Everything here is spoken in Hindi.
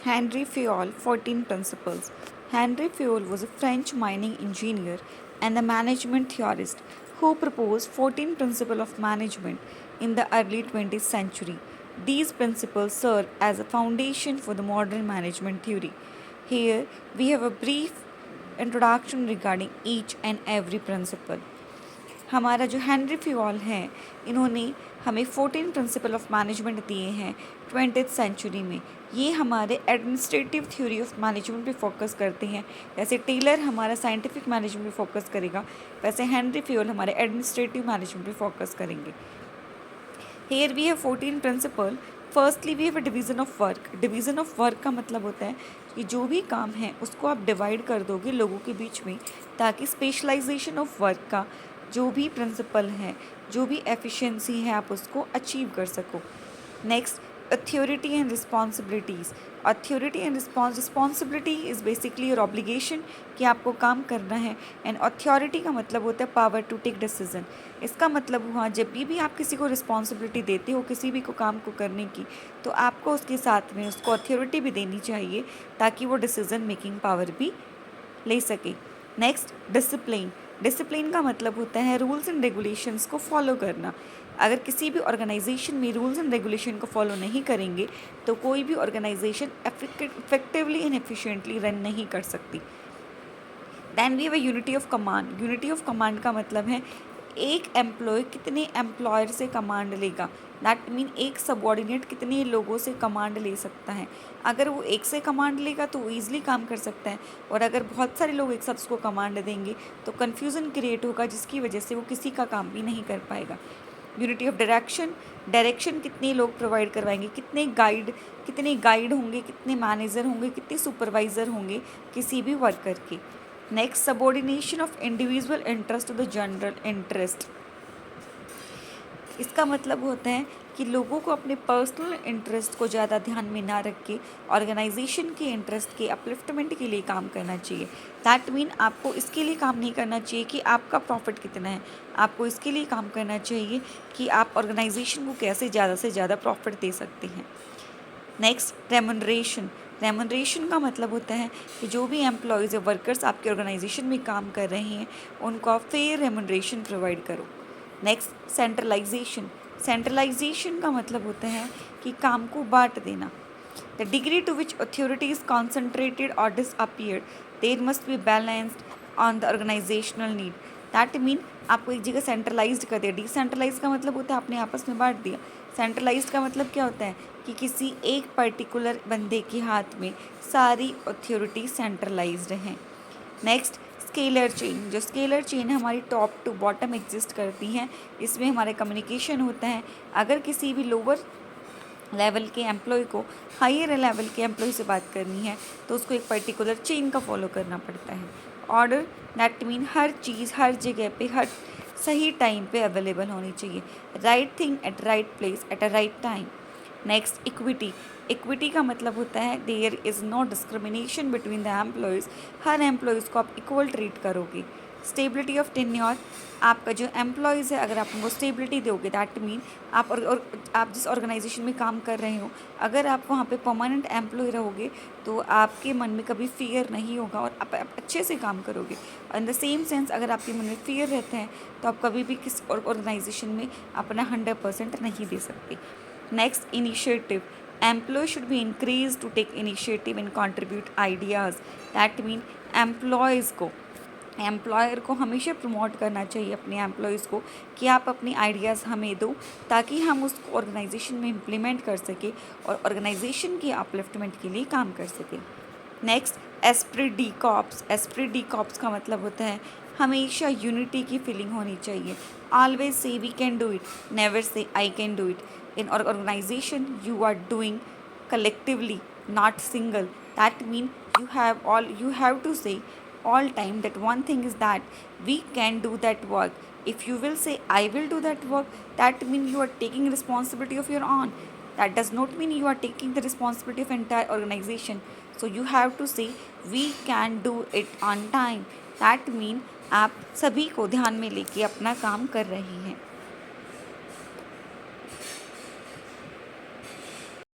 Henry Fayol, 14 Principles. Henry Fayol was a French mining engineer and a management theorist who proposed 14 principles of management in the early 20th century. These principles serve as a foundation for the modern management theory. Here we have a brief introduction regarding each and every principle. हमारा जो हेनरी फ्यूल है, इन्होंने हमें 14 प्रिंसिपल ऑफ मैनेजमेंट दिए हैं 20th सेंचुरी में। ये हमारे एडमिनिस्ट्रेटिव थ्योरी ऑफ मैनेजमेंट पे फोकस करते हैं। जैसे टेलर हमारा साइंटिफिक मैनेजमेंट पे फोकस करेगा, वैसे हेनरी फ्यूल हमारे एडमिनिस्ट्रेटिव मैनेजमेंट पे फोकस करेंगे। Here we have 14 principle. Firstly we have a division of work. Division of work का मतलब होता है कि जो भी काम है उसको आप डिवाइड कर दोगे लोगों के बीच में, ताकि स्पेशलाइजेशन ऑफ वर्क का जो भी प्रिंसिपल है, जो भी एफिशिएंसी है, आप उसको अचीव कर सको। Next, authority and responsibilities. Authority and responsibility is basically your obligation कि आपको काम करना है, एंड अथॉरिटी का मतलब होता है पावर टू टेक डिसीजन। इसका मतलब हुआ जब भी आप किसी को रिस्पॉन्सिबिलिटी देते हो किसी भी को काम को करने की, तो आपको उसके साथ में उसको अथॉरिटी भी देनी चाहिए ताकि वो डिसीजन मेकिंग पावर भी ले सके। Next, discipline. डिसिप्लिन का मतलब होता है रूल्स एंड रेगुलेशंस को फॉलो करना। अगर किसी भी ऑर्गेनाइजेशन में रूल्स एंड रेगुलेशन को फॉलो नहीं करेंगे तो कोई भी organisation effectively and efficiently run नहीं कर सकती। Then we have a unity of command. Unity of command का मतलब है एक एम्प्लॉय कितने एम्प्लॉयर से कमांड लेगा। दैट मीन एक सबॉर्डिनेट कितने लोगों से कमांड ले सकता है। अगर वो एक से कमांड लेगा तो वो ईजिली काम कर सकता है, और अगर बहुत सारे लोग एक साथ उसको कमांड देंगे तो कन्फ्यूज़न क्रिएट होगा, जिसकी वजह से वो किसी का काम भी नहीं कर पाएगा। Unity of direction. डायरेक्शन कितने लोग प्रोवाइड करवाएंगे, कितने गाइड होंगे, कितने मैनेजर होंगे, कितने सुपरवाइज़र होंगे किसी भी वर्कर के। Next, subordination of individual interest to the general interest. इसका मतलब होता है कि लोगों को अपने पर्सनल इंटरेस्ट को ज़्यादा ध्यान में ना रख के ऑर्गेनाइजेशन के इंटरेस्ट के अपलिफ्टमेंट के लिए काम करना चाहिए। दैट मीन आपको इसके लिए काम नहीं करना चाहिए कि आपका प्रॉफिट कितना है, आपको इसके लिए काम करना चाहिए कि आप ऑर्गेनाइजेशन को कैसे ज़्यादा से ज़्यादा प्रॉफिट दे सकते हैं। Next, remuneration. रेमुनरेशन का मतलब होता है कि जो भी एम्प्लॉयज़ या वर्कर्स आपके ऑर्गेनाइजेशन में काम कर रहे हैं उनको आप फेयर रेमुनरेशन प्रोवाइड करो। Next, centralisation. सेंट्रलाइजेशन का मतलब होता है कि काम को बांट देना। The degree to which authority is concentrated or disappeared there must be balanced on the organisational need. That mean आपको एक जगह सेंट्रलाइज्ड कर दिया। डिसेंट्रलाइज का मतलब होता है आपने आपस में बांट दिया। सेंट्रलाइज्ड का मतलब क्या होता है कि किसी एक पर्टिकुलर बंदे के हाथ में सारी अथॉरिटी सेंट्रलाइज्ड हैं। Next, scalar chain. जो स्केलर चेन है हमारी टॉप टू बॉटम एग्जिस्ट करती हैं, इसमें हमारे कम्युनिकेशन होता है। अगर किसी भी लोअर लेवल के एम्प्लॉय को हायर लेवल के एम्प्लॉय से बात करनी है तो उसको एक पर्टिकुलर चेन का फॉलो करना पड़ता है। ऑर्डर, दैट मीन हर चीज़ हर जगह पे हर सही टाइम पे अवेलेबल होनी चाहिए। Right thing at right place at a right time. Next, equity. Equity का मतलब होता है there is no discrimination between the employees. हर एम्प्लॉयज़ को आप इक्वल ट्रीट करोगे। Stability of tenure. आपका जो एम्प्लॉयज़ है अगर आप उनको स्टेबिलिटी दोगे, दैट मीन आप जिस ऑर्गेनाइजेशन में काम कर रहे हो अगर आप वहाँ पे परमानेंट एम्प्लॉय रहोगे तो आपके मन में कभी फियर नहीं होगा और आप अच्छे से काम करोगे। इन द सेम सेंस अगर आपके मन में फियर रहता है तो आप कभी भी किस ऑर्गेनाइजेशन में अपना 100% नहीं दे सकते। Next, initiative. Employees should be encouraged to take initiative and contribute ideas. That mean employer को हमेशा प्रमोट करना चाहिए अपने एम्प्लॉयज़ को कि आप अपनी आइडियाज़ हमें दो ताकि हम उसको ऑर्गेनाइजेशन में इम्प्लीमेंट कर सकें और ऑर्गेनाइजेशन की अपलिफ्टमेंट के लिए काम कर सकें। Next, Esprit D corps. Esprit D corps का मतलब होता है हमेशा यूनिटी की फीलिंग होनी चाहिए। Always say we can do it, never say I can do it. In our organization you are doing collectively, not single. That means you have to say all time that one thing is that we can do that work. If you will say I will do that work, that means you are taking responsibility of your own. That does not mean you are taking the responsibility of entire organization. So you have to say we can do it on time. That means आप सभी को ध्यान में लेके अपना काम कर रहे हैं।